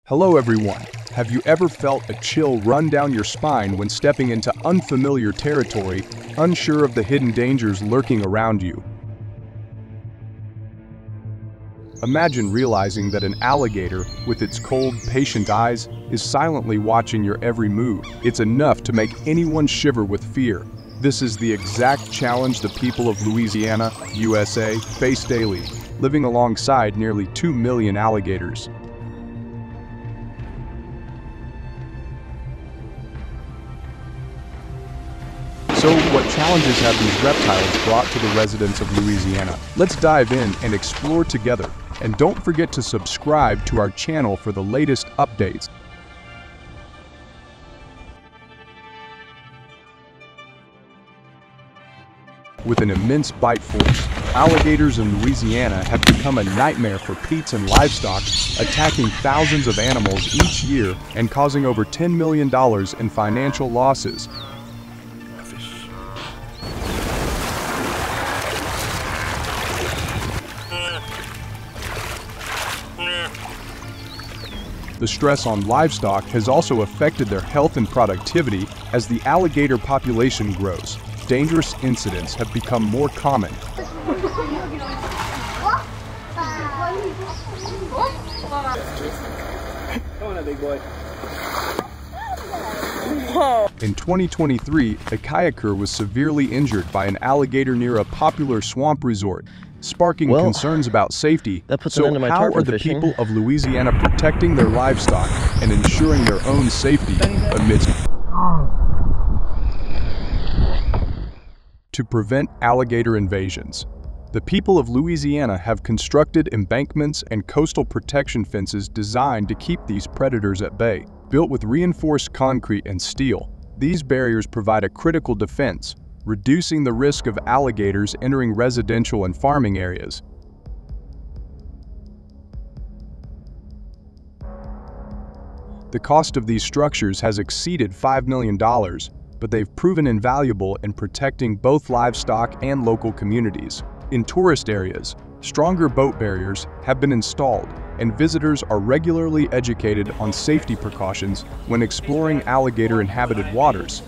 Hello everyone. Have you ever felt a chill run down your spine when stepping into unfamiliar territory, unsure of the hidden dangers lurking around you? Imagine realizing that an alligator, with its cold, patient eyes, is silently watching your every move. It's enough to make anyone shiver with fear. This is the exact challenge the people of Louisiana, USA, face daily, living alongside nearly 2 million alligators. So, what challenges have these reptiles brought to the residents of Louisiana? Let's dive in and explore together. And don't forget to subscribe to our channel for the latest updates. With an immense bite force, alligators in Louisiana have become a nightmare for peats and livestock, attacking thousands of animals each year and causing over $10 million in financial losses. The stress on livestock has also affected their health and productivity as the alligator population grows. Dangerous incidents have become more common. In 2023, a kayaker was severely injured by an alligator near a popular swamp resort, sparking concerns about safety. So how are the people of Louisiana protecting their livestock and ensuring their own safety amidst to prevent alligator invasions? The people of Louisiana have constructed embankments and coastal protection fences designed to keep these predators at bay. Built with reinforced concrete and steel, these barriers provide a critical defense, reducing the risk of alligators entering residential and farming areas. The cost of these structures has exceeded $5 million, but they've proven invaluable in protecting both livestock and local communities. In tourist areas, stronger boat barriers have been installed, and visitors are regularly educated on safety precautions when exploring alligator-inhabited waters.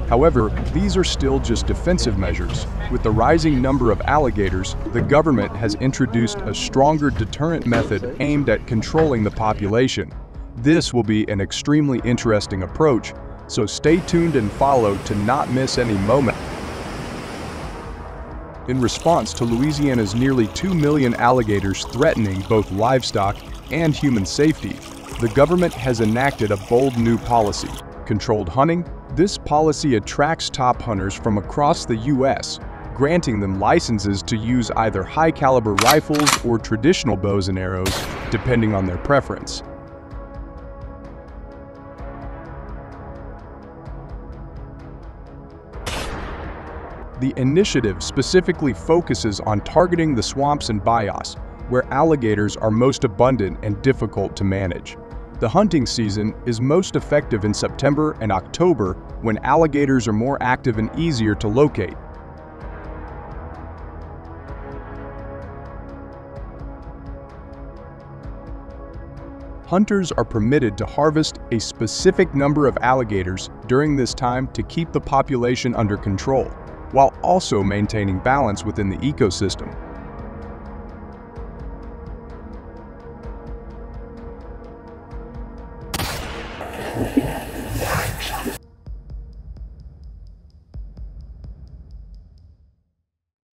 However, these are still just defensive measures. With the rising number of alligators, the government has introduced a stronger deterrent method aimed at controlling the population. This will be an extremely interesting approach, so stay tuned and follow to not miss any moment. In response to Louisiana's nearly 2 million alligators threatening both livestock and human safety, the government has enacted a bold new policy: controlled hunting. This policy attracts top hunters from across the U.S., granting them licenses to use either high-caliber rifles or traditional bows and arrows, depending on their preference. The initiative specifically focuses on targeting the swamps and bayous, where alligators are most abundant and difficult to manage. The hunting season is most effective in September and October, when alligators are more active and easier to locate. Hunters are permitted to harvest a specific number of alligators during this time to keep the population under control, while also maintaining balance within the ecosystem.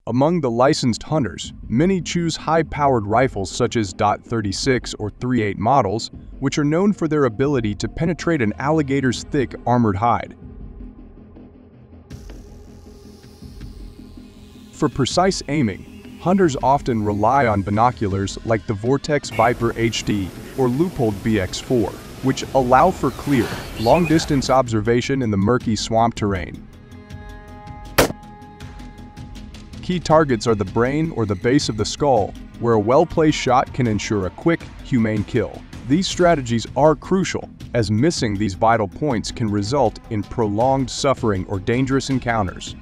Among the licensed hunters, many choose high-powered rifles such as .36 or .38 models, which are known for their ability to penetrate an alligator's thick, armored hide. For precise aiming, hunters often rely on binoculars like the Vortex Viper HD or Leupold BX4, which allow for clear, long-distance observation in the murky swamp terrain. Key targets are the brain or the base of the skull, where a well-placed shot can ensure a quick, humane kill. These strategies are crucial, as missing these vital points can result in prolonged suffering or dangerous encounters.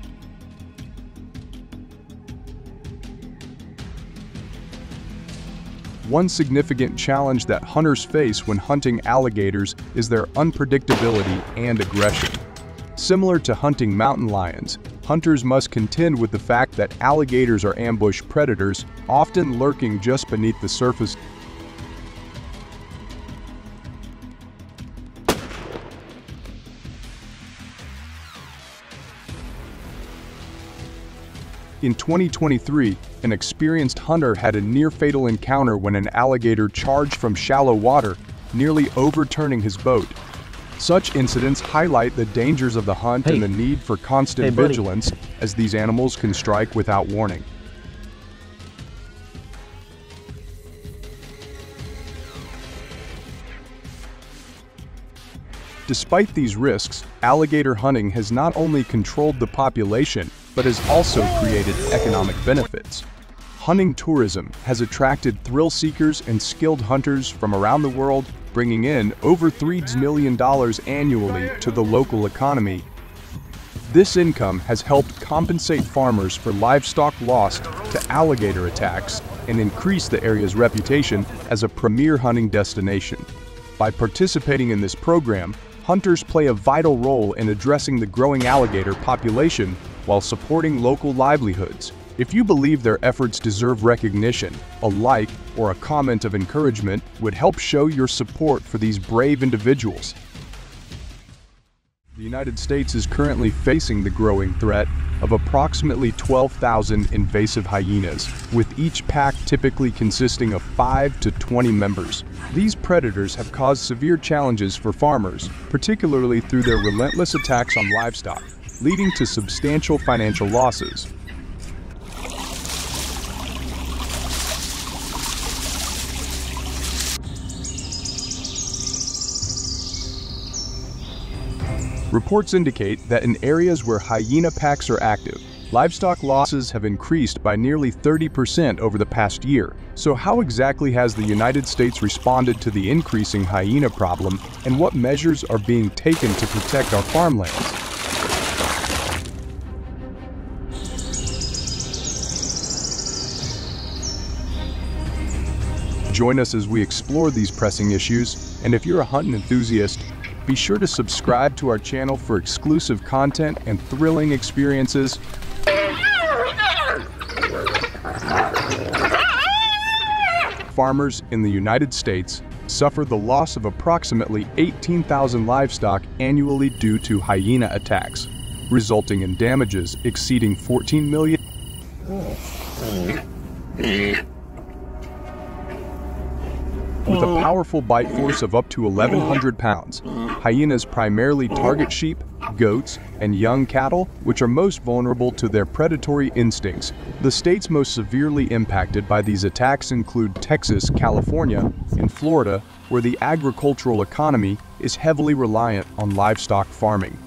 One significant challenge that hunters face when hunting alligators is their unpredictability and aggression. Similar to hunting mountain lions, hunters must contend with the fact that alligators are ambush predators, often lurking just beneath the surface. In 2023, an experienced hunter had a near-fatal encounter when an alligator charged from shallow water, nearly overturning his boat. Such incidents highlight the dangers of the hunt and the need for constant vigilance, as these animals can strike without warning. Despite these risks, alligator hunting has not only controlled the population, but has also created economic benefits. Hunting tourism has attracted thrill seekers and skilled hunters from around the world, bringing in over $3 million annually to the local economy. This income has helped compensate farmers for livestock lost to alligator attacks and increase the area's reputation as a premier hunting destination. By participating in this program, hunters play a vital role in addressing the growing alligator population while supporting local livelihoods. If you believe their efforts deserve recognition, a like or a comment of encouragement would help show your support for these brave individuals. The United States is currently facing the growing threat of approximately 12,000 invasive hyenas, with each pack typically consisting of 5 to 20 members. These predators have caused severe challenges for farmers, particularly through their relentless attacks on livestock, leading to substantial financial losses. Reports indicate that in areas where hyena packs are active, livestock losses have increased by nearly 30% over the past year. So how exactly has the United States responded to the increasing hyena problem, and what measures are being taken to protect our farmlands? Join us as we explore these pressing issues, and if you're a hunting enthusiast, be sure to subscribe to our channel for exclusive content and thrilling experiences. Farmers in the United States suffer the loss of approximately 18,000 livestock annually due to hyena attacks, resulting in damages exceeding $14 million. With a powerful bite force of up to 1,100 pounds, hyenas primarily target sheep, goats, and young cattle, which are most vulnerable to their predatory instincts. The states most severely impacted by these attacks include Texas, California, and Florida, where the agricultural economy is heavily reliant on livestock farming.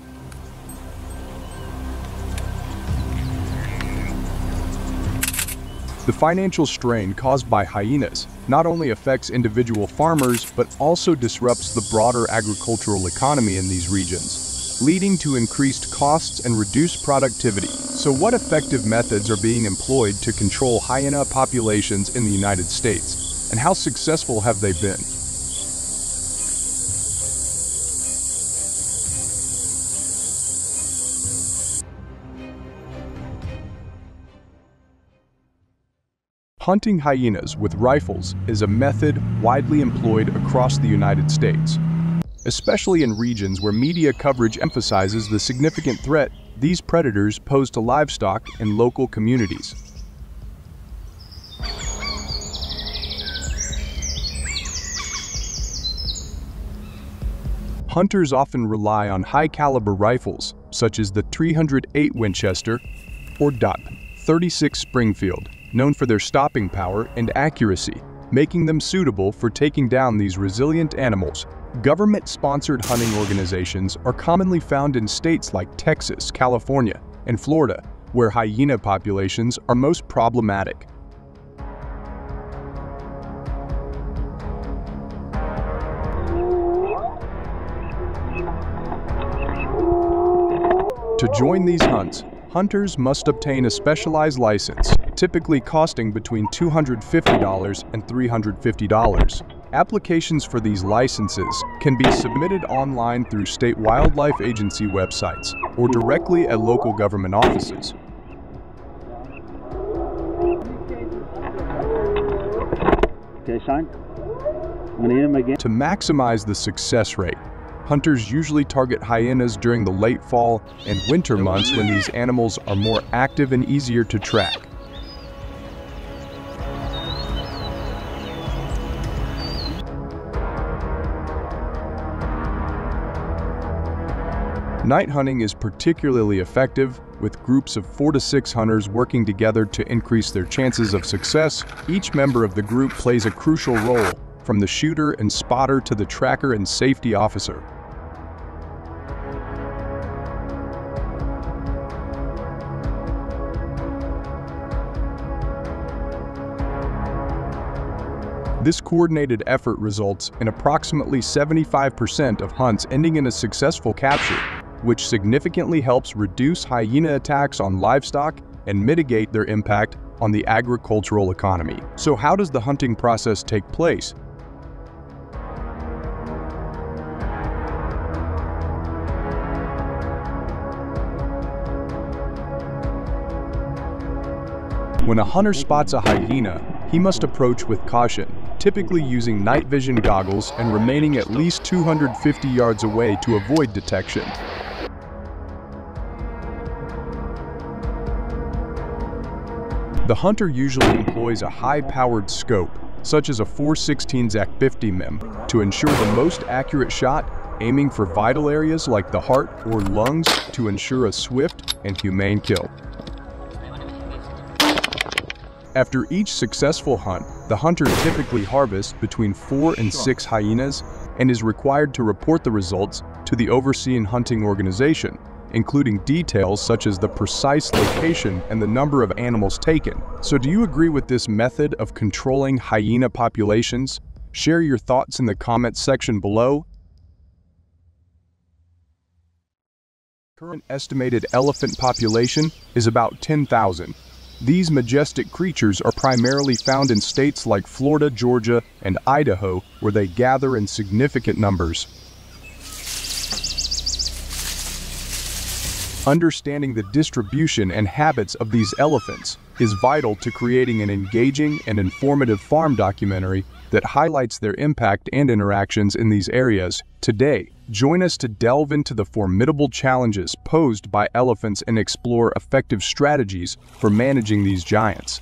The financial strain caused by hyenas not only affects individual farmers, but also disrupts the broader agricultural economy in these regions, leading to increased costs and reduced productivity. So what effective methods are being employed to control hyena populations in the United States, and how successful have they been? Hunting hyenas with rifles is a method widely employed across the United States, especially in regions where media coverage emphasizes the significant threat these predators pose to livestock and local communities. Hunters often rely on high-caliber rifles, such as the .308 Winchester or .36 Springfield, known for their stopping power and accuracy, making them suitable for taking down these resilient animals. Government-sponsored hunting organizations are commonly found in states like Texas, California, and Florida, where hyena populations are most problematic. To join these hunts, hunters must obtain a specialized license, typically costing between $250 and $350. Applications for these licenses can be submitted online through state wildlife agency websites or directly at local government offices. Okay, Shine. I'm gonna hit him again. To maximize the success rate, hunters usually target hyenas during the late fall and winter months when these animals are more active and easier to track. Night hunting is particularly effective, with groups of 4 to 6 hunters working together to increase their chances of success. Each member of the group plays a crucial role, from the shooter and spotter to the tracker and safety officer. This coordinated effort results in approximately 75% of hunts ending in a successful capture, which significantly helps reduce hyena attacks on livestock and mitigate their impact on the agricultural economy. So how does the hunting process take place? When a hunter spots a hyena, he must approach with caution, typically using night vision goggles and remaining at least 250 yards away to avoid detection. The hunter usually employs a high-powered scope, such as a 4/16 50 mm, to ensure the most accurate shot, aiming for vital areas like the heart or lungs to ensure a swift and humane kill. After each successful hunt, the hunter typically harvests between 4 and 6 hyenas and is required to report the results to the overseeing hunting organization, including details such as the precise location and the number of animals taken. So do you agree with this method of controlling hyena populations? Share your thoughts in the comments section below. Current estimated elephant population is about 10,000. These majestic creatures are primarily found in states like Florida, Georgia, and Idaho, where they gather in significant numbers. Understanding the distribution and habits of these elephants is vital to creating an engaging and informative farm documentary that highlights their impact and interactions in these areas. Today, join us to delve into the formidable challenges posed by elephants and explore effective strategies for managing these giants.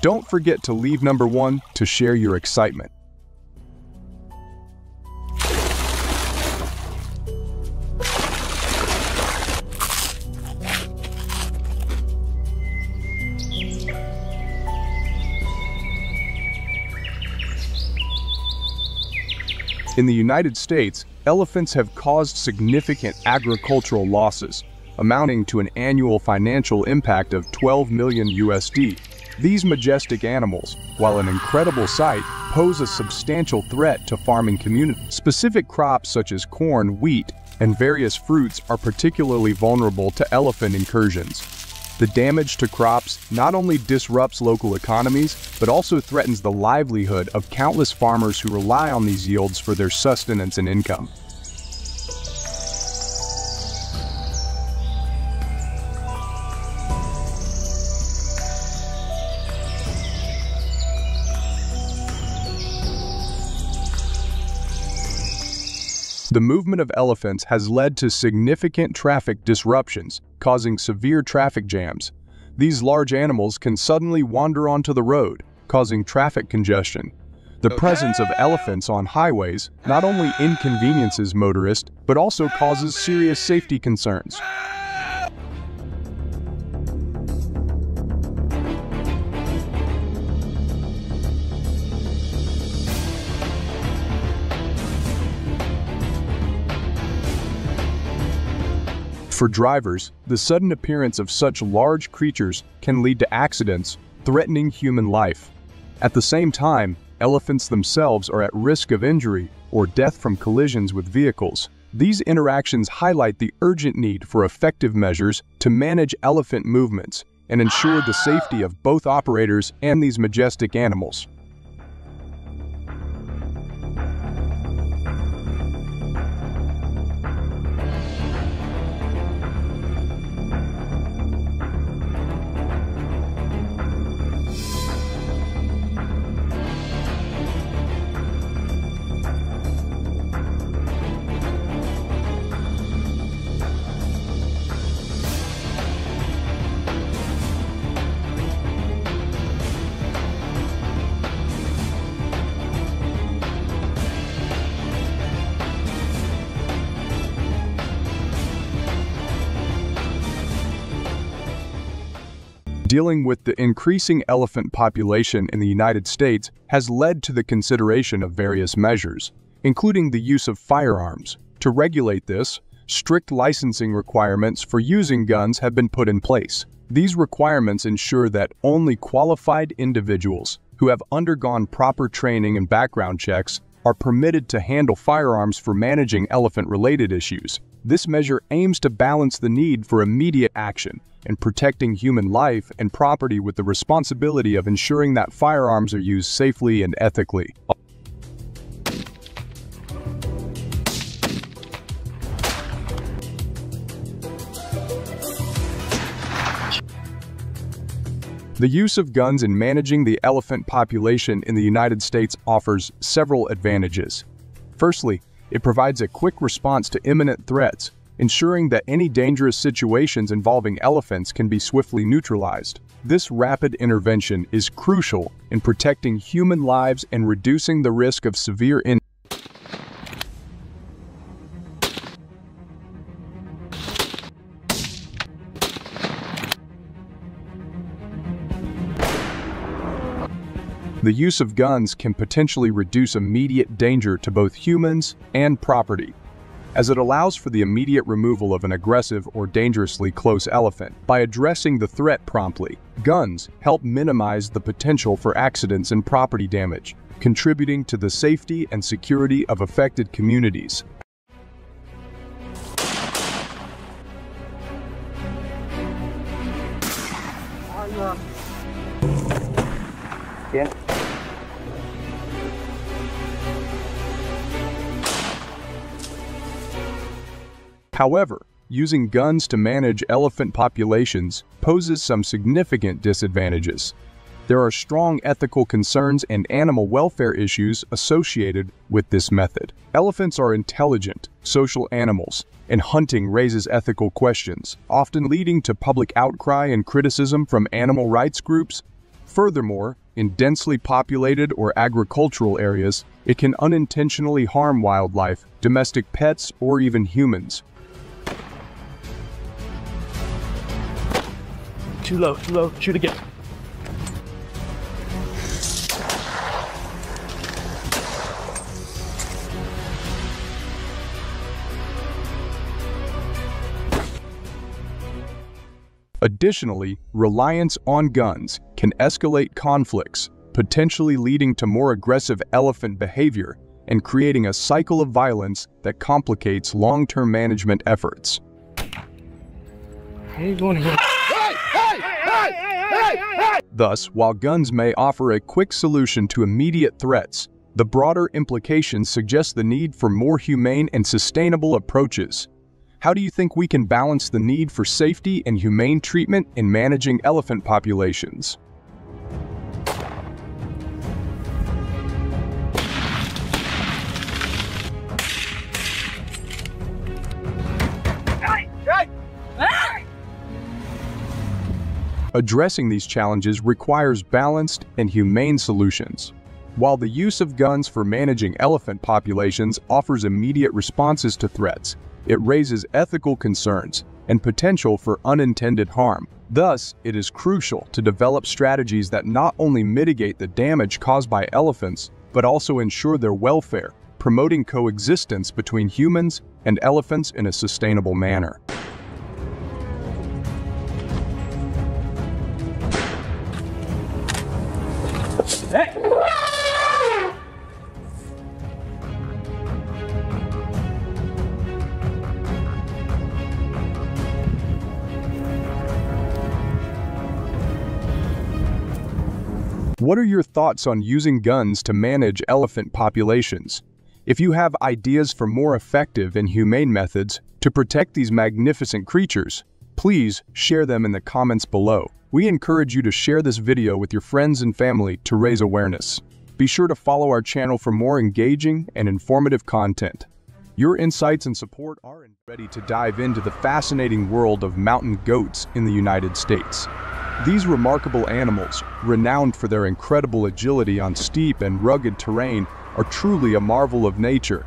Don't forget to leave number 1 to share your excitement. In the United States, elephants have caused significant agricultural losses, amounting to an annual financial impact of $12 million USD. These majestic animals, while an incredible sight, pose a substantial threat to farming communities. Specific crops such as corn, wheat, and various fruits are particularly vulnerable to elephant incursions. The damage to crops not only disrupts local economies, but also threatens the livelihood of countless farmers who rely on these yields for their sustenance and income. The movement of elephants has led to significant traffic disruptions, causing severe traffic jams. These large animals can suddenly wander onto the road, causing traffic congestion. The presence of elephants on highways not only inconveniences motorists, but also causes serious safety concerns. For drivers, the sudden appearance of such large creatures can lead to accidents, threatening human life. At the same time, elephants themselves are at risk of injury or death from collisions with vehicles. These interactions highlight the urgent need for effective measures to manage elephant movements and ensure the safety of both operators and these majestic animals. Dealing with the increasing elephant population in the United States has led to the consideration of various measures, including the use of firearms. To regulate this, strict licensing requirements for using guns have been put in place. These requirements ensure that only qualified individuals who have undergone proper training and background checks are permitted to handle firearms for managing elephant-related issues. This measure aims to balance the need for immediate action and protecting human life and property with the responsibility of ensuring that firearms are used safely and ethically. The use of guns in managing the elephant population in the United States offers several advantages. Firstly, it provides a quick response to imminent threats, ensuring that any dangerous situations involving elephants can be swiftly neutralized. This rapid intervention is crucial in protecting human lives and reducing the risk of severe injury. The use of guns can potentially reduce immediate danger to both humans and property, as it allows for the immediate removal of an aggressive or dangerously close elephant. By addressing the threat promptly, guns help minimize the potential for accidents and property damage, contributing to the safety and security of affected communities. Yeah. However, using guns to manage elephant populations poses some significant disadvantages. There are strong ethical concerns and animal welfare issues associated with this method. Elephants are intelligent, social animals, and hunting raises ethical questions, often leading to public outcry and criticism from animal rights groups. Furthermore, in densely populated or agricultural areas, it can unintentionally harm wildlife, domestic pets, or even humans. Too low, shoot again. Additionally, reliance on guns can escalate conflicts, potentially leading to more aggressive elephant behavior and creating a cycle of violence that complicates long-term management efforts. How are you going here? Thus, while guns may offer a quick solution to immediate threats, the broader implications suggest the need for more humane and sustainable approaches. How do you think we can balance the need for safety and humane treatment in managing elephant populations? Addressing these challenges requires balanced and humane solutions. While the use of guns for managing elephant populations offers immediate responses to threats, it raises ethical concerns and potential for unintended harm. Thus, it is crucial to develop strategies that not only mitigate the damage caused by elephants, but also ensure their welfare, promoting coexistence between humans and elephants in a sustainable manner. What are your thoughts on using guns to manage elephant populations? If you have ideas for more effective and humane methods to protect these magnificent creatures, please share them in the comments below. We encourage you to share this video with your friends and family to raise awareness. Be sure to follow our channel for more engaging and informative content. Your insights and support are ready to dive into the fascinating world of mountain goats in the United States. These remarkable animals, renowned for their incredible agility on steep and rugged terrain, are truly a marvel of nature.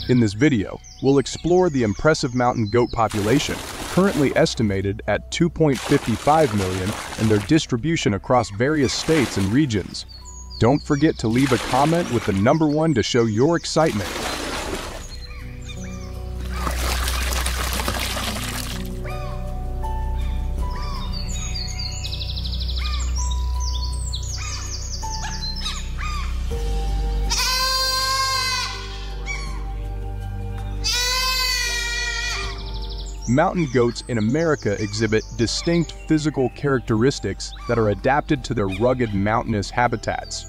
In this video, we'll explore the impressive mountain goat population, currently estimated at 2.55 million, and their distribution across various states and regions. Don't forget to leave a comment with the number 1 to show your excitement. Mountain goats in America exhibit distinct physical characteristics that are adapted to their rugged mountainous habitats.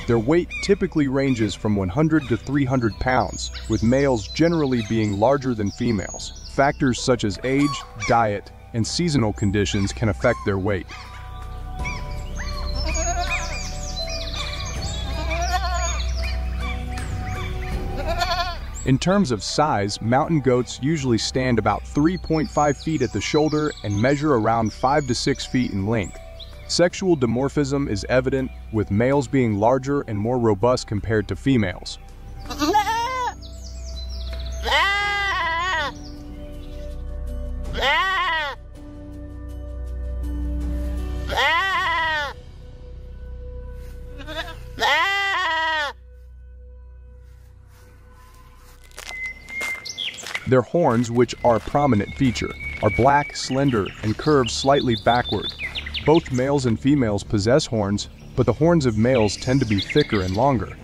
Their weight typically ranges from 100 to 300 pounds, with males generally being larger than females. Factors such as age, diet, and seasonal conditions can affect their weight. In terms of size, mountain goats usually stand about 3.5 feet at the shoulder and measure around 5 to 6 feet in length. Sexual dimorphism is evident, with males being larger and more robust compared to females. Their horns, which are a prominent feature, are black, slender, and curved slightly backward. Both males and females possess horns, but the horns of males tend to be thicker and longer.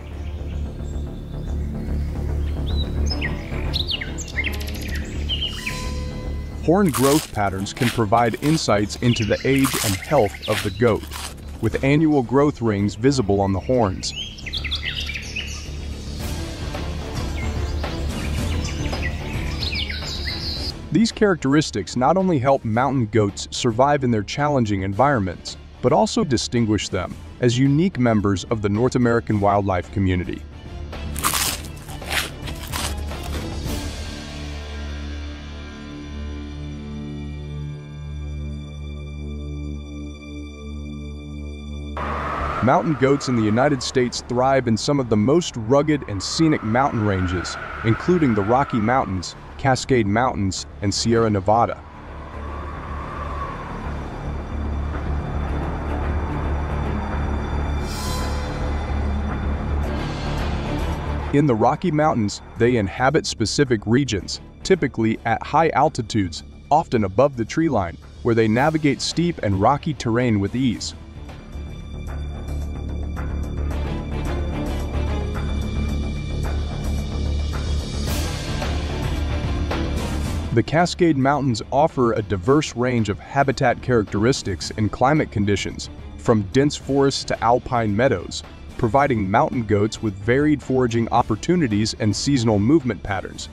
Horn growth patterns can provide insights into the age and health of the goat, with annual growth rings visible on the horns. These characteristics not only help mountain goats survive in their challenging environments, but also distinguish them as unique members of the North American wildlife community. Mountain goats in the United States thrive in some of the most rugged and scenic mountain ranges, including the Rocky Mountains, Cascade Mountains, and Sierra Nevada. In the Rocky Mountains, they inhabit specific regions, typically at high altitudes, often above the tree line, where they navigate steep and rocky terrain with ease. The Cascade Mountains offer a diverse range of habitat characteristics and climate conditions, from dense forests to alpine meadows, providing mountain goats with varied foraging opportunities and seasonal movement patterns.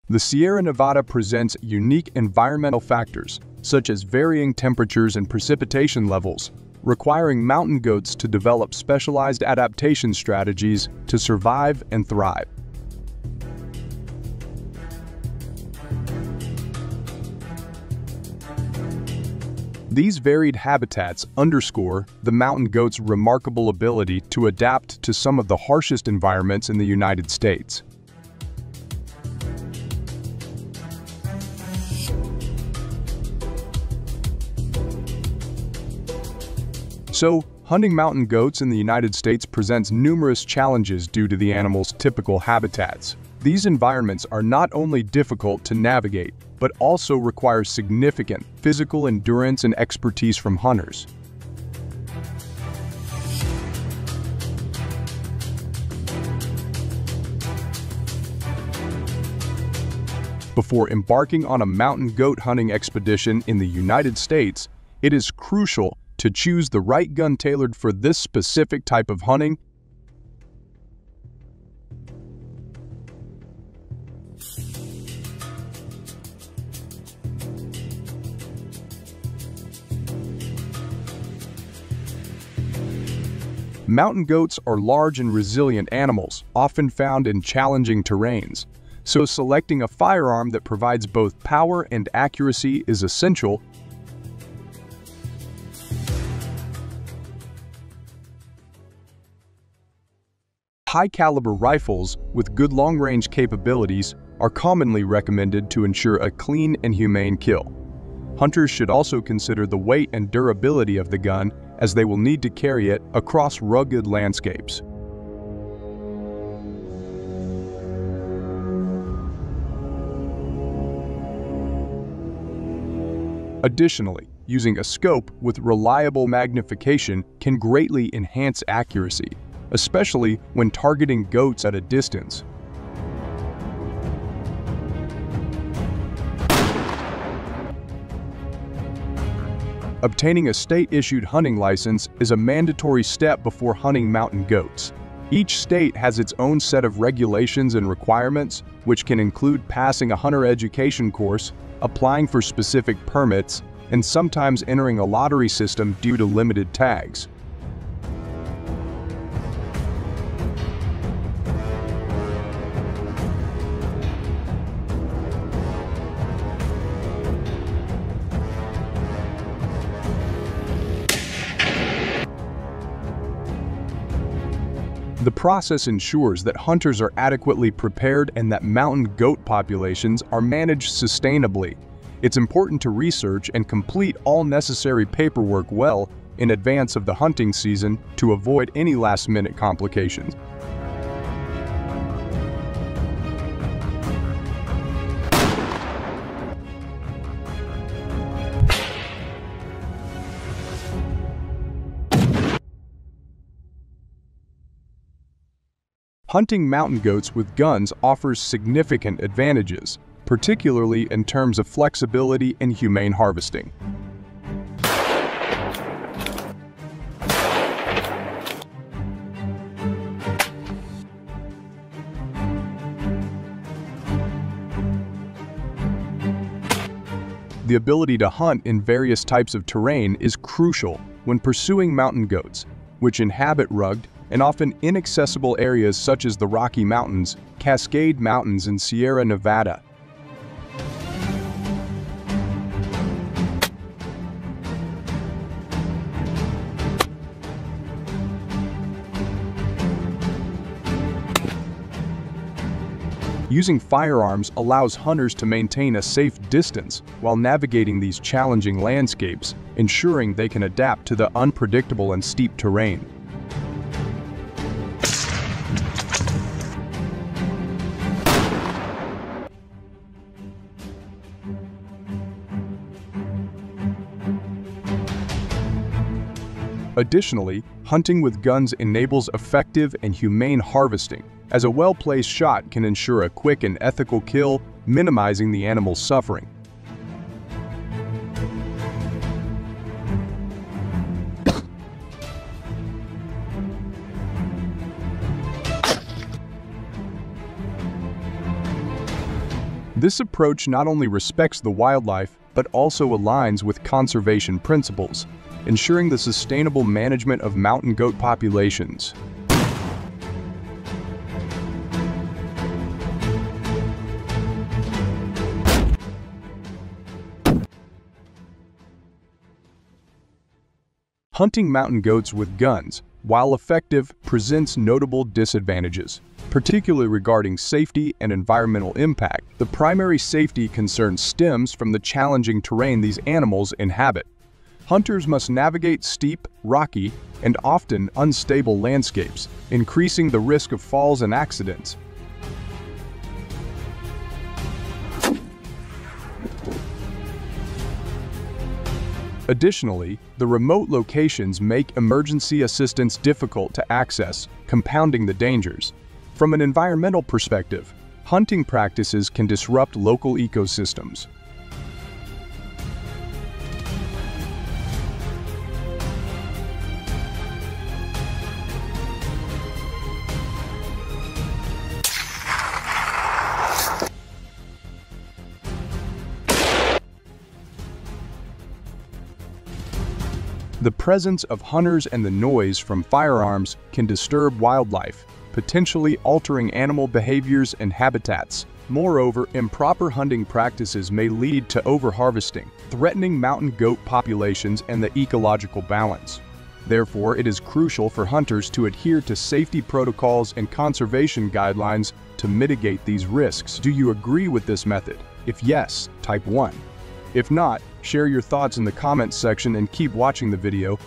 The Sierra Nevada presents unique environmental factors, such as varying temperatures and precipitation levels, requiring mountain goats to develop specialized adaptation strategies to survive and thrive. These varied habitats underscore the mountain goat's remarkable ability to adapt to some of the harshest environments in the United States. So, hunting mountain goats in the United States presents numerous challenges due to the animals' typical habitats. These environments are not only difficult to navigate, but also require significant physical endurance and expertise from hunters. Before embarking on a mountain goat hunting expedition in the United States, it is crucial to choose the right gun tailored for this specific type of hunting. Mountain goats are large and resilient animals, often found in challenging terrains. So selecting a firearm that provides both power and accuracy is essential. High-caliber rifles with good long-range capabilities are commonly recommended to ensure a clean and humane kill. Hunters should also consider the weight and durability of the gun, as they will need to carry it across rugged landscapes. Additionally, using a scope with reliable magnification can greatly enhance accuracy, especially when targeting goats at a distance. Obtaining a state-issued hunting license is a mandatory step before hunting mountain goats. Each state has its own set of regulations and requirements, which can include passing a hunter education course, applying for specific permits, and sometimes entering a lottery system due to limited tags. The process ensures that hunters are adequately prepared and that mountain goat populations are managed sustainably. It's important to research and complete all necessary paperwork well in advance of the hunting season to avoid any last-minute complications. Hunting mountain goats with guns offers significant advantages, particularly in terms of flexibility and humane harvesting. The ability to hunt in various types of terrain is crucial when pursuing mountain goats, which inhabit rugged and often inaccessible areas such as the Rocky Mountains, Cascade Mountains, and Sierra Nevada. Using firearms allows hunters to maintain a safe distance while navigating these challenging landscapes, ensuring they can adapt to the unpredictable and steep terrain. Additionally, hunting with guns enables effective and humane harvesting, as a well-placed shot can ensure a quick and ethical kill, minimizing the animal's suffering. This approach not only respects the wildlife, but also aligns with conservation principles, ensuring the sustainable management of mountain goat populations. Hunting mountain goats with guns, while effective, presents notable disadvantages, particularly regarding safety and environmental impact. The primary safety concern stems from the challenging terrain these animals inhabit. Hunters must navigate steep, rocky, and often unstable landscapes, increasing the risk of falls and accidents. Additionally, the remote locations make emergency assistance difficult to access, compounding the dangers. From an environmental perspective, hunting practices can disrupt local ecosystems. The presence of hunters and the noise from firearms can disturb wildlife, potentially altering animal behaviors and habitats. Moreover, improper hunting practices may lead to overharvesting, threatening mountain goat populations and the ecological balance. Therefore, it is crucial for hunters to adhere to safety protocols and conservation guidelines to mitigate these risks. Do you agree with this method? If yes, type 1. If not, share your thoughts in the comments section and keep watching the video.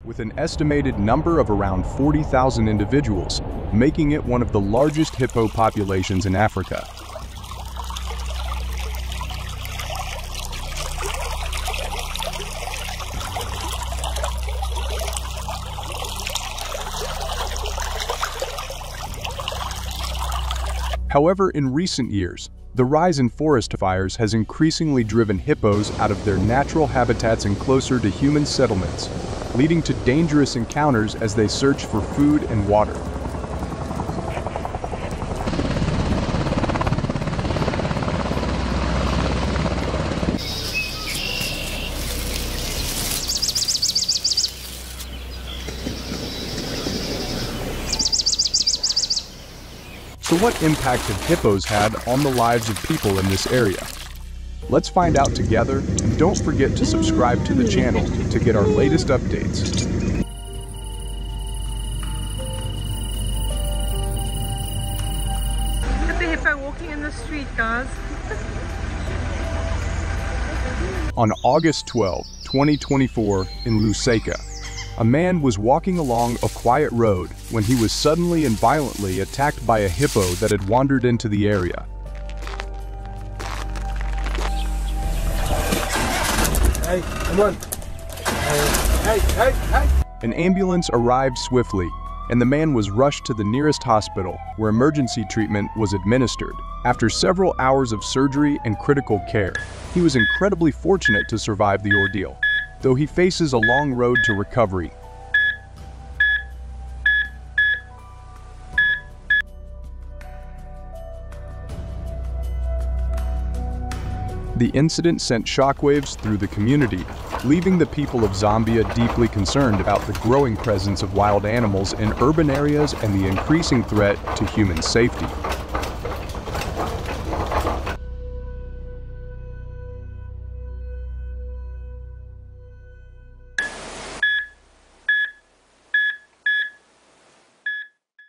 With an estimated number of around 40,000 individuals, making it one of the largest hippo populations in Africa. However, in recent years, the rise in forest fires has increasingly driven hippos out of their natural habitats and closer to human settlements, leading to dangerous encounters as they search for food and water. So what impact have hippos had on the lives of people in this area? Let's find out together, and don't forget to subscribe to the channel to get our latest updates. Look at the hippo walking in the street, guys. On August 12, 2024, in Lusaka, a man was walking along a quiet road when he was suddenly and violently attacked by a hippo that had wandered into the area. Hey, come on. Hey. An ambulance arrived swiftly, and the man was rushed to the nearest hospital where emergency treatment was administered. After several hours of surgery and critical care, he was incredibly fortunate to survive the ordeal, though he faces a long road to recovery. The incident sent shockwaves through the community, leaving the people of Zambia deeply concerned about the growing presence of wild animals in urban areas and the increasing threat to human safety.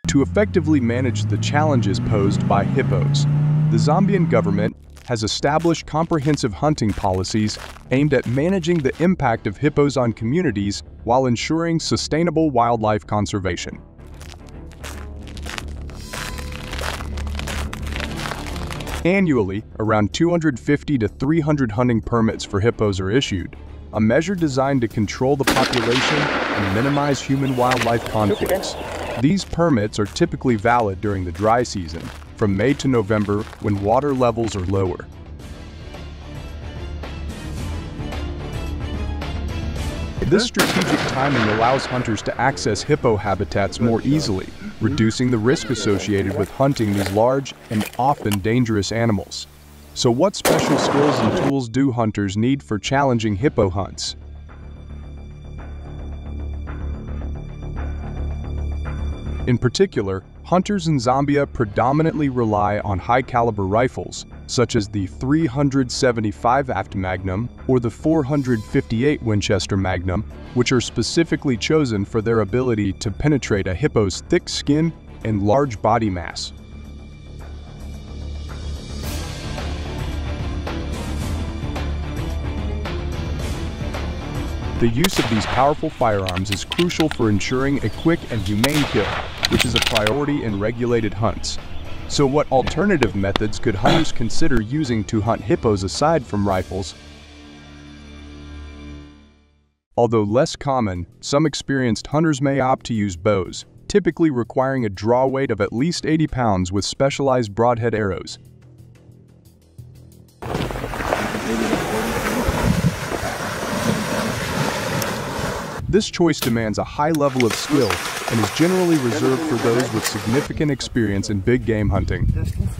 To effectively manage the challenges posed by hippos, the Zambian government has established comprehensive hunting policies aimed at managing the impact of hippos on communities while ensuring sustainable wildlife conservation. Annually, around 250 to 300 hunting permits for hippos are issued, a measure designed to control the population and minimize human-wildlife conflicts. These permits are typically valid during the dry season, from May to November, when water levels are lower. This strategic timing allows hunters to access hippo habitats more easily, reducing the risk associated with hunting these large and often dangerous animals. So what special skills and tools do hunters need for challenging hippo hunts? In particular, hunters in Zambia predominantly rely on high-caliber rifles, such as the 375 AFT Magnum or the 458 Winchester Magnum, which are specifically chosen for their ability to penetrate a hippo's thick skin and large body mass. The use of these powerful firearms is crucial for ensuring a quick and humane kill, which is a priority in regulated hunts. So what alternative methods could hunters consider using to hunt hippos aside from rifles? Although less common, some experienced hunters may opt to use bows, typically requiring a draw weight of at least 80 pounds with specialized broadhead arrows. This choice demands a high level of skill and is generally reserved for those with significant experience in big game hunting. Distance.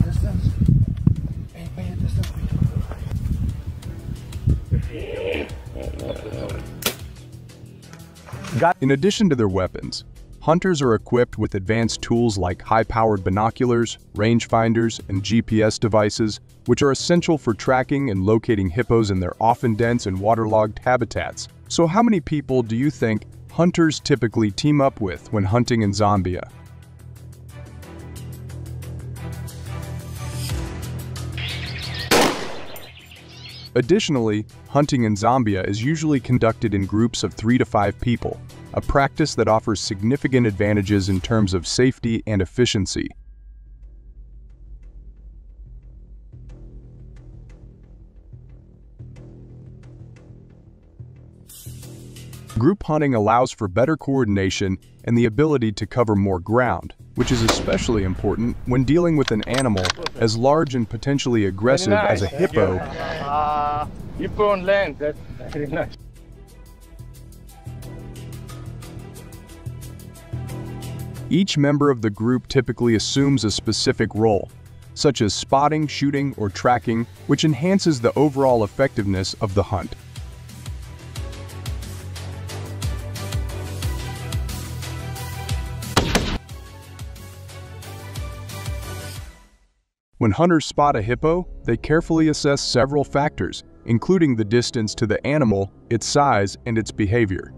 Hey, distance. In addition to their weapons, hunters are equipped with advanced tools like high-powered binoculars, rangefinders, and GPS devices, which are essential for tracking and locating hippos in their often dense and waterlogged habitats. So how many people do you think hunters typically team up with when hunting in Zambia? Additionally, hunting in Zambia is usually conducted in groups of 3 to 5 people, a practice that offers significant advantages in terms of safety and efficiency. Group hunting allows for better coordination and the ability to cover more ground, which is especially important when dealing with an animal as large and potentially aggressive as a hippo. Hippo on land, that's very nice. Each member of the group typically assumes a specific role, such as spotting, shooting, or tracking, which enhances the overall effectiveness of the hunt. When hunters spot a hippo, they carefully assess several factors, including the distance to the animal, its size, and its behavior.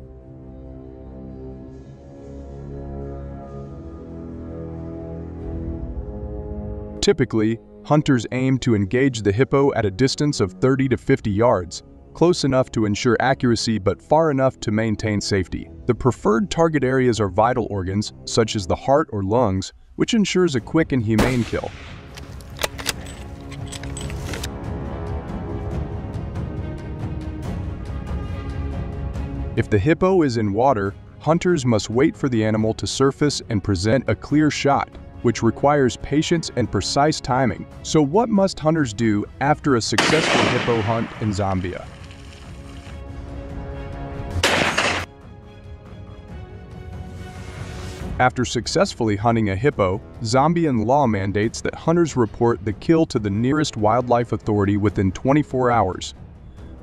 Typically, hunters aim to engage the hippo at a distance of 30 to 50 yards, close enough to ensure accuracy but far enough to maintain safety. The preferred target areas are vital organs, such as the heart or lungs, which ensures a quick and humane kill. If the hippo is in water, hunters must wait for the animal to surface and present a clear shot, which requires patience and precise timing. So what must hunters do after a successful hippo hunt in Zambia? After successfully hunting a hippo, Zambian law mandates that hunters report the kill to the nearest wildlife authority within 24 hours.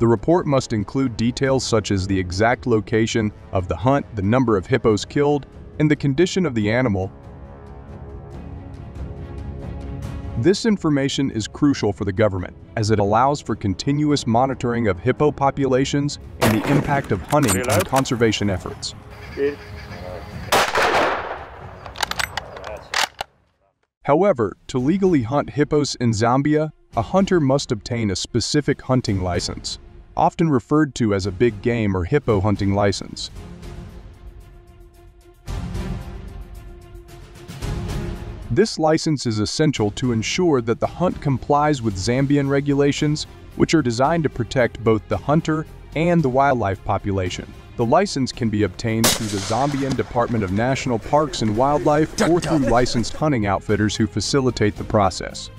The report must include details such as the exact location of the hunt, the number of hippos killed, and the condition of the animal. This information is crucial for the government, as it allows for continuous monitoring of hippo populations and the impact of hunting on conservation efforts. However, to legally hunt hippos in Zambia, a hunter must obtain a specific hunting license, often referred to as a big game or hippo hunting license. This license is essential to ensure that the hunt complies with Zambian regulations, which are designed to protect both the hunter and the wildlife population. The license can be obtained through the Zambian Department of National Parks and Wildlife or through licensed hunting outfitters who facilitate the process.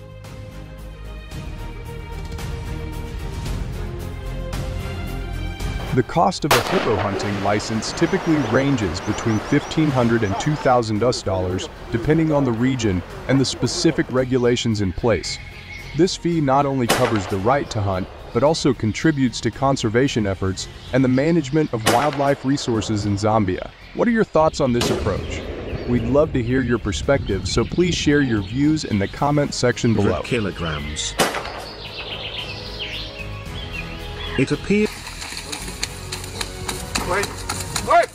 The cost of a hippo hunting license typically ranges between $1,500 and $2,000 depending on the region and the specific regulations in place. This fee not only covers the right to hunt, but also contributes to conservation efforts and the management of wildlife resources in Zambia. What are your thoughts on this approach? We'd love to hear your perspective, so please share your views in the comment section below. Kilograms. It appears. Wait. Wait.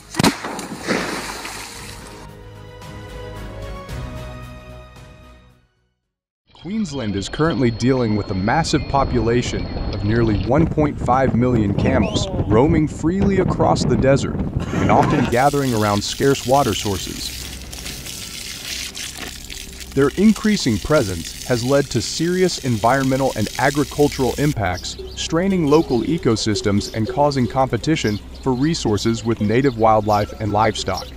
Queensland is currently dealing with a massive population of nearly 1.5 million camels roaming freely across the desert and often gathering around scarce water sources. Their increasing presence has led to serious environmental and agricultural impacts, straining local ecosystems and causing competition for resources with native wildlife and livestock.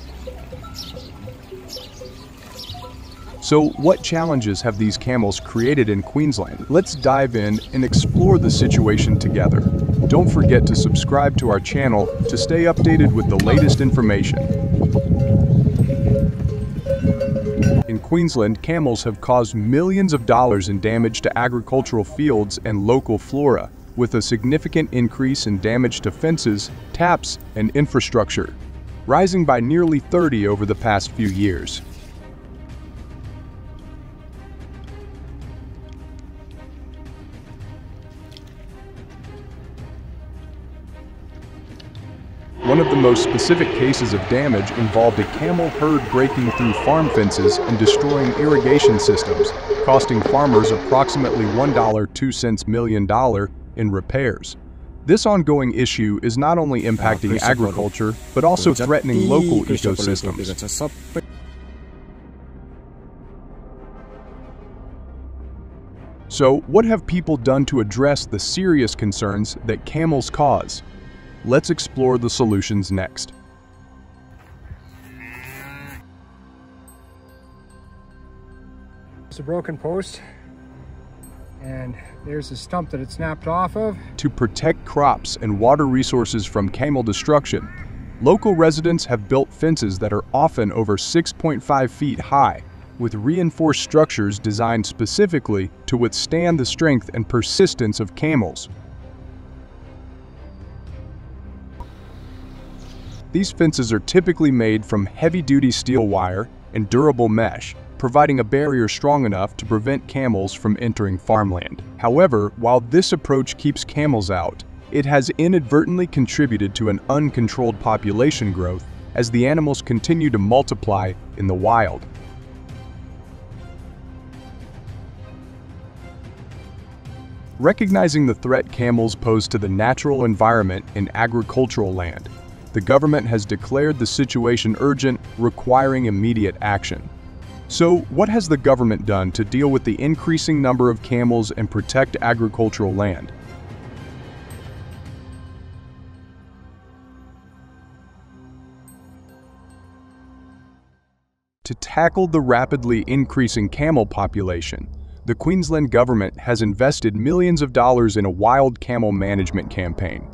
So, what challenges have these camels created in Queensland? Let's dive in and explore the situation together. Don't forget to subscribe to our channel to stay updated with the latest information. In Queensland, camels have caused millions of dollars in damage to agricultural fields and local flora, with a significant increase in damage to fences, taps, and infrastructure, rising by nearly 30% over the past few years. One of the most specific cases of damage involved a camel herd breaking through farm fences and destroying irrigation systems, costing farmers approximately $1.02 million in repairs. This ongoing issue is not only impacting agriculture, but also threatening local ecosystems. So, what have people done to address the serious concerns that camels cause? Let's explore the solutions next. It's a broken post, and there's a stump that it snapped off of. To protect crops and water resources from camel destruction, local residents have built fences that are often over 6.5 feet high, with reinforced structures designed specifically to withstand the strength and persistence of camels. These fences are typically made from heavy-duty steel wire and durable mesh, providing a barrier strong enough to prevent camels from entering farmland. However, while this approach keeps camels out, it has inadvertently contributed to an uncontrolled population growth as the animals continue to multiply in the wild. Recognizing the threat camels pose to the natural environment in agricultural land, the government has declared the situation urgent, requiring immediate action. So, what has the government done to deal with the increasing number of camels and protect agricultural land? To tackle the rapidly increasing camel population, the Queensland government has invested millions of dollars in a wild camel management campaign.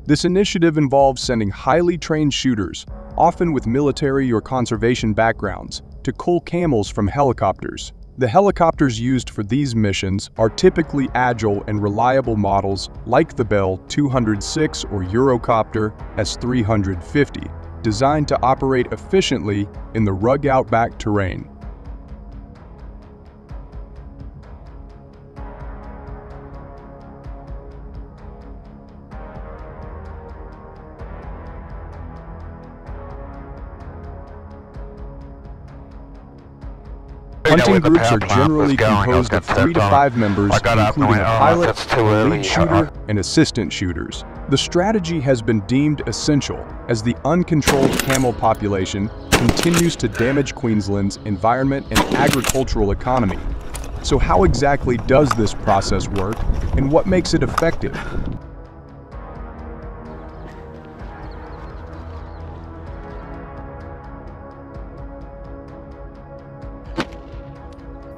This initiative involves sending highly trained shooters, often with military or conservation backgrounds, to cull camels from helicopters. The helicopters used for these missions are typically agile and reliable models like the Bell 206 or Eurocopter S350, designed to operate efficiently in the rugged outback terrain. Hunting groups are generally composed of 3 to 5 members, including a pilot, a lead shooter, and assistant shooters. The strategy has been deemed essential as the uncontrolled camel population continues to damage Queensland's environment and agricultural economy. So how exactly does this process work, and what makes it effective?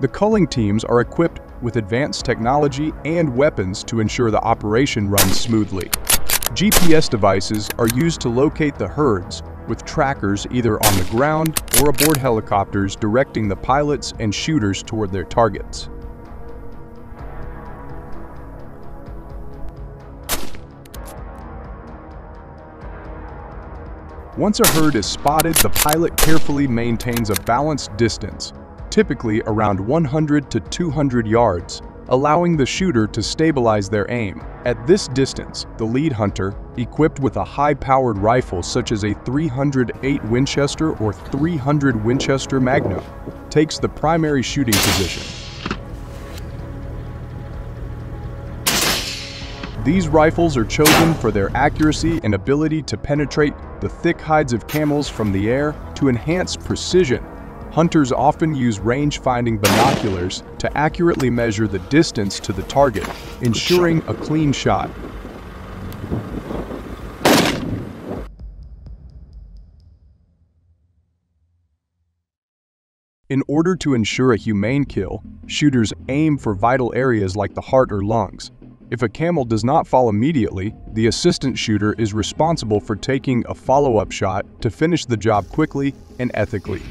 The culling teams are equipped with advanced technology and weapons to ensure the operation runs smoothly. GPS devices are used to locate the herds, with trackers either on the ground or aboard helicopters directing the pilots and shooters toward their targets. Once a herd is spotted, the pilot carefully maintains a balanced distance, typically around 100 to 200 yards, allowing the shooter to stabilize their aim. At this distance, the lead hunter, equipped with a high-powered rifle such as a 308 Winchester or 300 Winchester Magnum, takes the primary shooting position. These rifles are chosen for their accuracy and ability to penetrate the thick hides of camels from the air to enhance precision. Hunters often use range-finding binoculars to accurately measure the distance to the target, ensuring a clean shot. In order to ensure a humane kill, shooters aim for vital areas like the heart or lungs. If a camel does not fall immediately, the assistant shooter is responsible for taking a follow-up shot to finish the job quickly and ethically.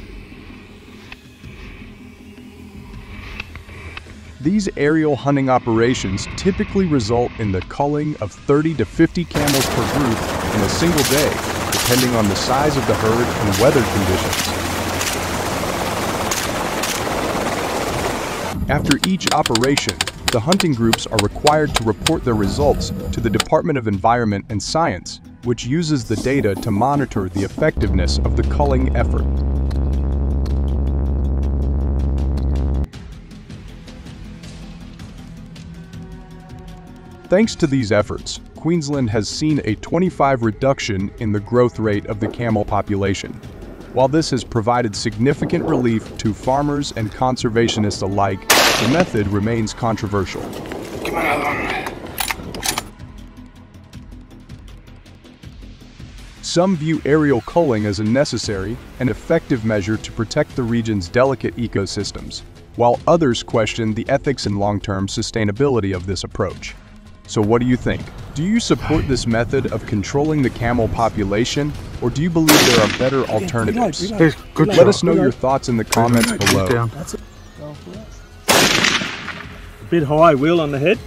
These aerial hunting operations typically result in the culling of 30 to 50 camels per group in a single day, depending on the size of the herd and weather conditions. After each operation, the hunting groups are required to report their results to the Department of Environment and Science, which uses the data to monitor the effectiveness of the culling effort. Thanks to these efforts, Queensland has seen a 25% reduction in the growth rate of the camel population. While this has provided significant relief to farmers and conservationists alike, the method remains controversial. Give me another one. Some view aerial culling as a necessary and effective measure to protect the region's delicate ecosystems, while others question the ethics and long-term sustainability of this approach. So what do you think? Do you support this method of controlling the camel population, or do you believe there are better alternatives? Let us know your thoughts in the comments below. A bit high, Will, on the head.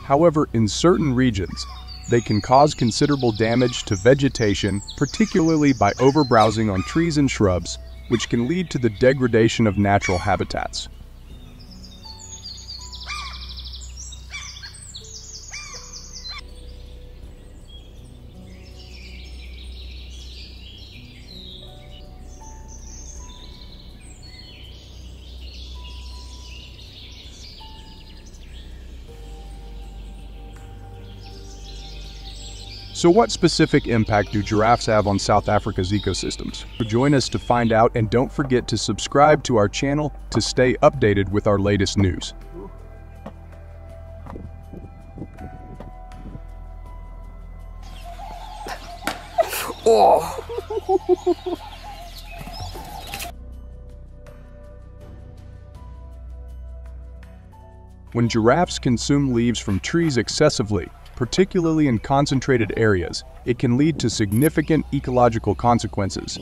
However, in certain regions, they can cause considerable damage to vegetation, particularly by overbrowsing on trees and shrubs, which can lead to the degradation of natural habitats. So what specific impact do giraffes have on South Africa's ecosystems? Join us to find out, and don't forget to subscribe to our channel to stay updated with our latest news. When giraffes consume leaves from trees excessively, particularly in concentrated areas, it can lead to significant ecological consequences.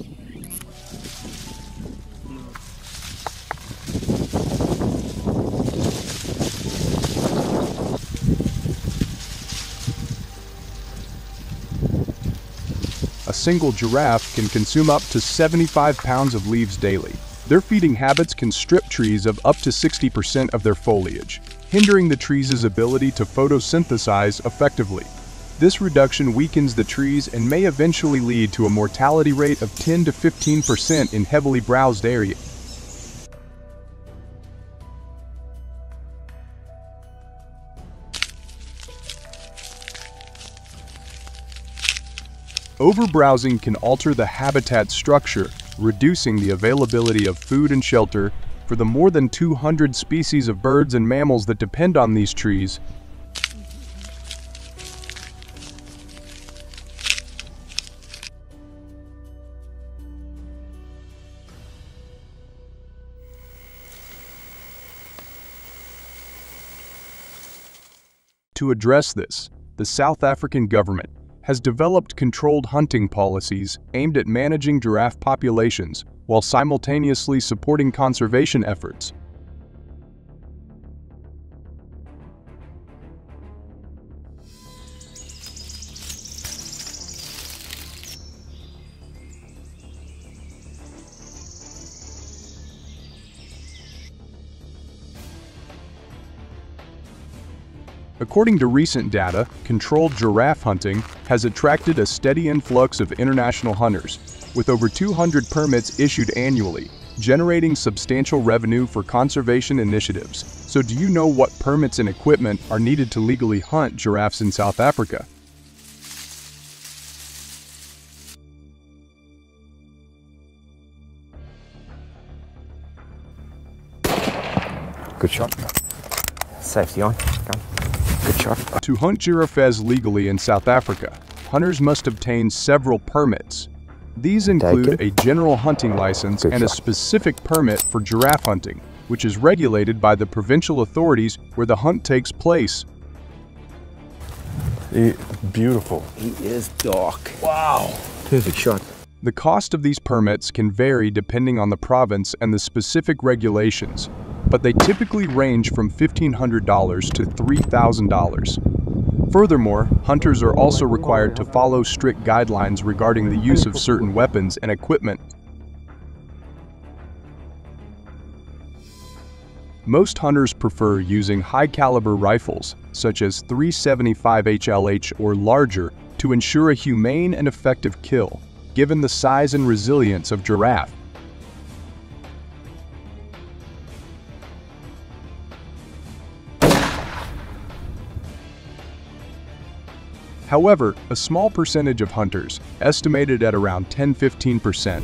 A single giraffe can consume up to 75 pounds of leaves daily. Their feeding habits can strip trees of up to 60% of their foliage, hindering the trees' ability to photosynthesize effectively. This reduction weakens the trees and may eventually lead to a mortality rate of 10 to 15% in heavily browsed areas. Overbrowsing can alter the habitat structure, reducing the availability of food and shelter for the more than 200 species of birds and mammals that depend on these trees. To address this, the South African government has developed controlled hunting policies aimed at managing giraffe populations while simultaneously supporting conservation efforts. According to recent data, controlled giraffe hunting has attracted a steady influx of international hunters, with over 200 permits issued annually, generating substantial revenue for conservation initiatives. So do you know what permits and equipment are needed to legally hunt giraffes in South Africa? Good shot. Safety on. Go. Good shot. To hunt giraffes legally in South Africa, hunters must obtain several permits. These include a general hunting license and a specific permit for giraffe hunting, which is regulated by the provincial authorities where the hunt takes place. Beautiful. He is dark. Wow. Perfect shot. The cost of these permits can vary depending on the province and the specific regulations, but they typically range from $1,500 to $3,000. Furthermore, hunters are also required to follow strict guidelines regarding the use of certain weapons and equipment. Most hunters prefer using high-caliber rifles, such as .375 HLH or larger, to ensure a humane and effective kill, given the size and resilience of giraffe. However, a small percentage of hunters, estimated at around 10–15%,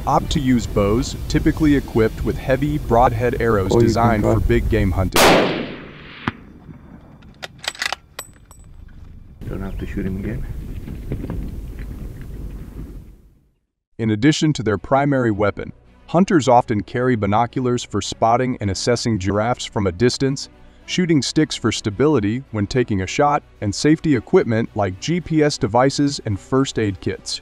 opt to use bows typically equipped with heavy, broadhead arrows designed for big game hunting. You don't have to shoot him again. In addition to their primary weapon, hunters often carry binoculars for spotting and assessing giraffes from a distance, shooting sticks for stability when taking a shot, and safety equipment like GPS devices and first aid kits.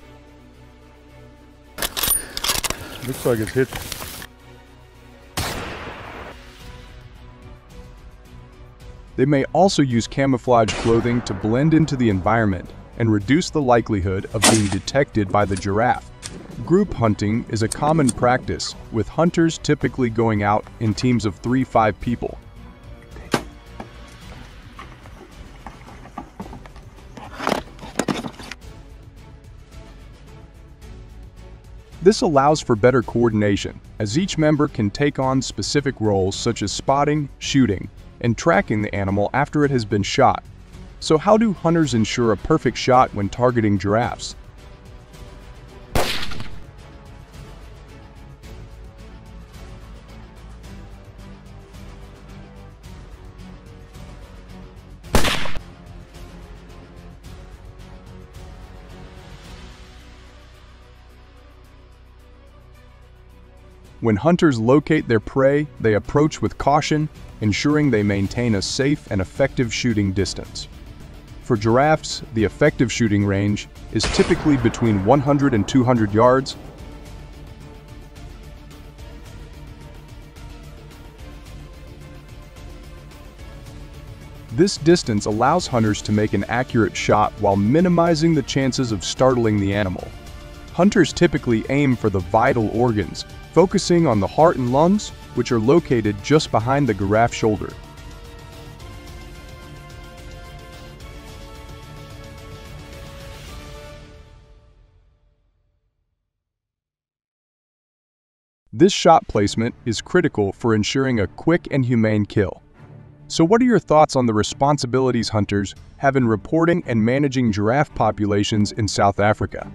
Looks like it's hit. They may also use camouflage clothing to blend into the environment and reduce the likelihood of being detected by the giraffe. Group hunting is a common practice, with hunters typically going out in teams of 3–5 people. This allows for better coordination, as each member can take on specific roles such as spotting, shooting, and tracking the animal after it has been shot. So how do hunters ensure a perfect shot when targeting giraffes? When hunters locate their prey, they approach with caution, ensuring they maintain a safe and effective shooting distance. For giraffes, the effective shooting range is typically between 100 and 200 yards. This distance allows hunters to make an accurate shot while minimizing the chances of startling the animal. Hunters typically aim for the vital organs, focusing on the heart and lungs, which are located just behind the giraffe shoulder. This shot placement is critical for ensuring a quick and humane kill. So what are your thoughts on the responsibilities hunters have in reporting and managing giraffe populations in South Africa?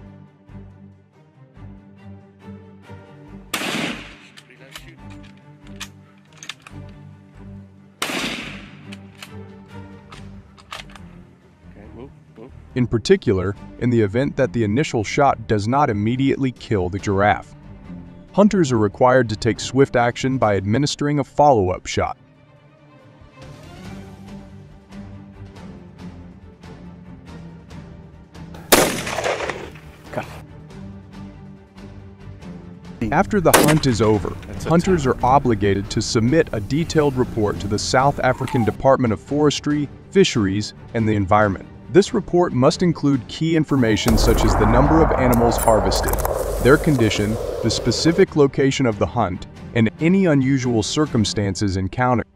In particular, in the event that the initial shot does not immediately kill the giraffe, hunters are required to take swift action by administering a follow-up shot. After the hunt is over, hunters are obligated to submit a detailed report to the South African Department of Forestry, Fisheries, and the Environment. This report must include key information such as the number of animals harvested, their condition, the specific location of the hunt, and any unusual circumstances encountered.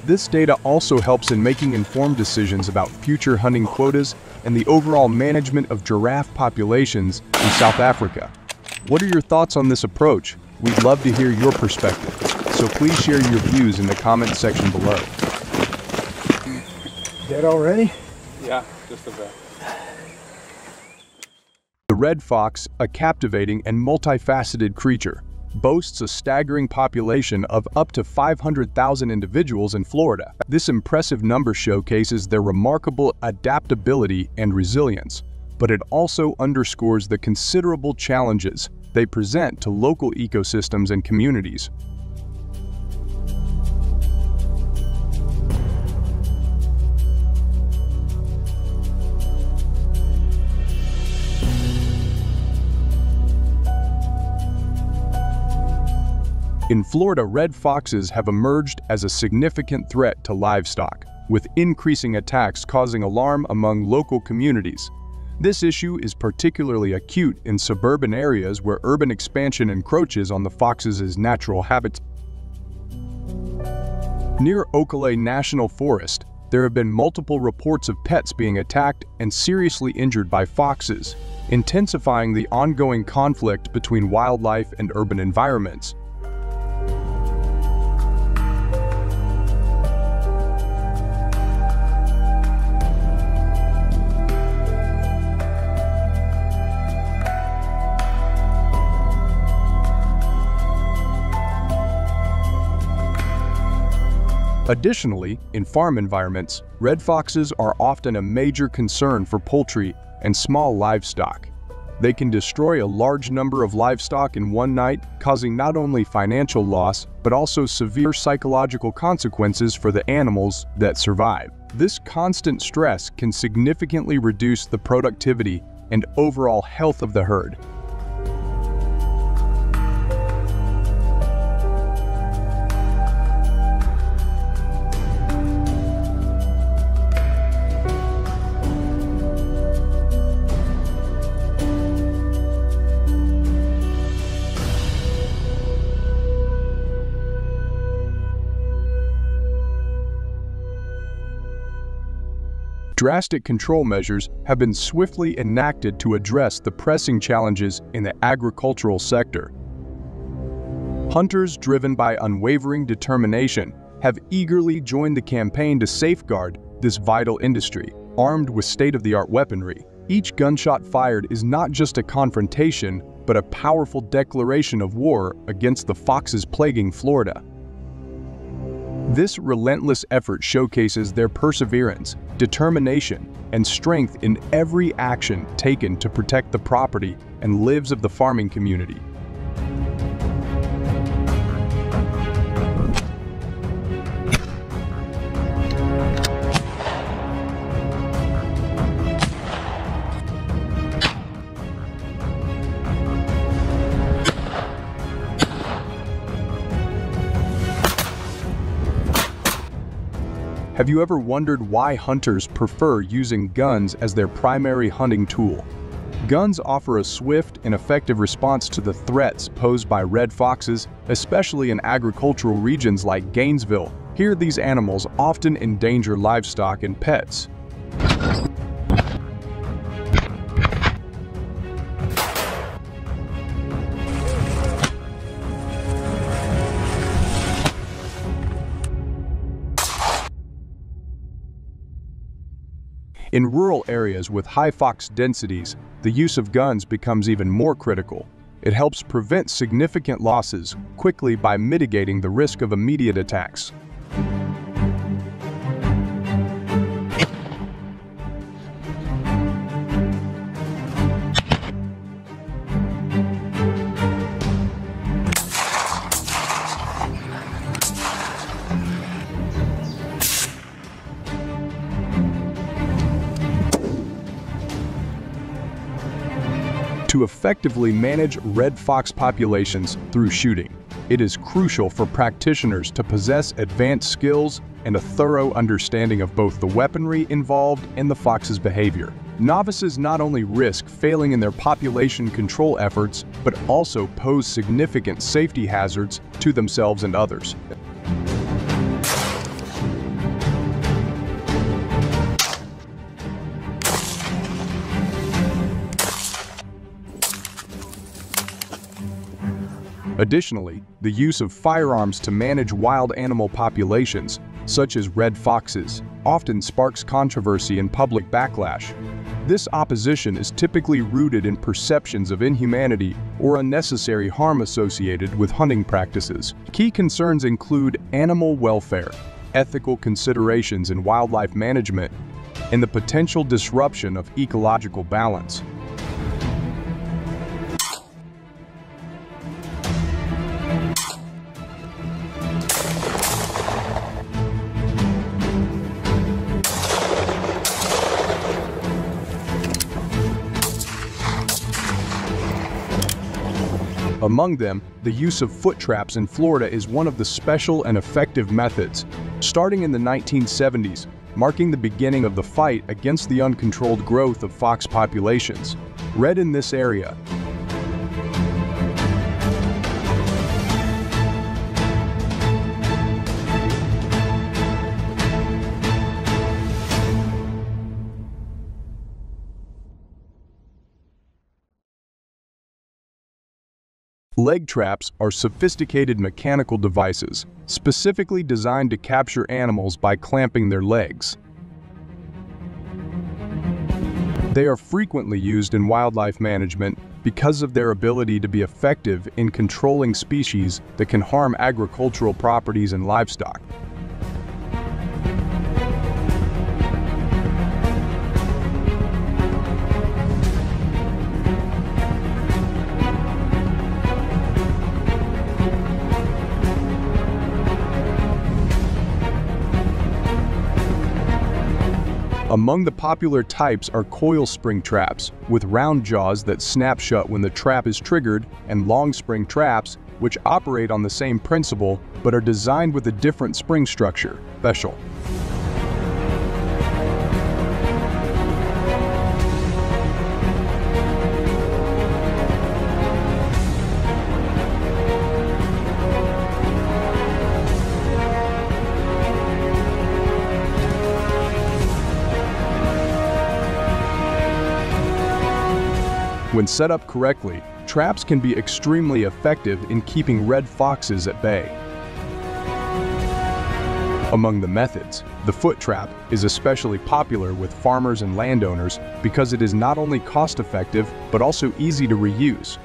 This data also helps in making informed decisions about future hunting quotas and the overall management of giraffe populations in South Africa. What are your thoughts on this approach? We'd love to hear your perspective, so please share your views in the comment section below. Dead already? Yeah, just about. The red fox, a captivating and multifaceted creature, boasts a staggering population of up to 500,000 individuals in Florida. This impressive number showcases their remarkable adaptability and resilience, but it also underscores the considerable challenges they present to local ecosystems and communities. In Florida, red foxes have emerged as a significant threat to livestock, with increasing attacks causing alarm among local communities. This issue is particularly acute in suburban areas where urban expansion encroaches on the fox's natural habitat. Near Oakleigh National Forest, there have been multiple reports of pets being attacked and seriously injured by foxes, intensifying the ongoing conflict between wildlife and urban environments. Additionally, in farm environments, red foxes are often a major concern for poultry and small livestock. They can destroy a large number of livestock in one night, causing not only financial loss, but also severe psychological consequences for the animals that survive. This constant stress can significantly reduce the productivity and overall health of the herd. Drastic control measures have been swiftly enacted to address the pressing challenges in the agricultural sector. Hunters, driven by unwavering determination, have eagerly joined the campaign to safeguard this vital industry. Armed with state-of-the-art weaponry, each gunshot fired is not just a confrontation, but a powerful declaration of war against the foxes plaguing Florida. This relentless effort showcases their perseverance, determination, and strength in every action taken to protect the property and lives of the farming community. Have you ever wondered why hunters prefer using guns as their primary hunting tool? Guns offer a swift and effective response to the threats posed by red foxes, especially in agricultural regions like Gainesville. Here, these animals often endanger livestock and pets. In rural areas with high fox densities, the use of guns becomes even more critical. It helps prevent significant losses quickly by mitigating the risk of immediate attacks. to effectively manage red fox populations through shooting. It is crucial for practitioners to possess advanced skills and a thorough understanding of both the weaponry involved and the fox's behavior. Novices not only risk failing in their population control efforts, but also pose significant safety hazards to themselves and others. Additionally, the use of firearms to manage wild animal populations, such as red foxes, often sparks controversy and public backlash. This opposition is typically rooted in perceptions of inhumanity or unnecessary harm associated with hunting practices. Key concerns include animal welfare, ethical considerations in wildlife management, and the potential disruption of ecological balance. Among them, the use of foot traps in Florida is one of the special and effective methods. Starting in the 1970s, marking the beginning of the fight against the uncontrolled growth of fox populations. Red in this area. Leg traps are sophisticated mechanical devices, specifically designed to capture animals by clamping their legs. They are frequently used in wildlife management because of their ability to be effective in controlling species that can harm agricultural properties and livestock. Among the popular types are coil spring traps, with round jaws that snap shut when the trap is triggered, and long spring traps, which operate on the same principle but are designed with a different spring structure. Special. When set up correctly, traps can be extremely effective in keeping red foxes at bay. Among the methods, the foot trap is especially popular with farmers and landowners because it is not only cost-effective but also easy to reuse.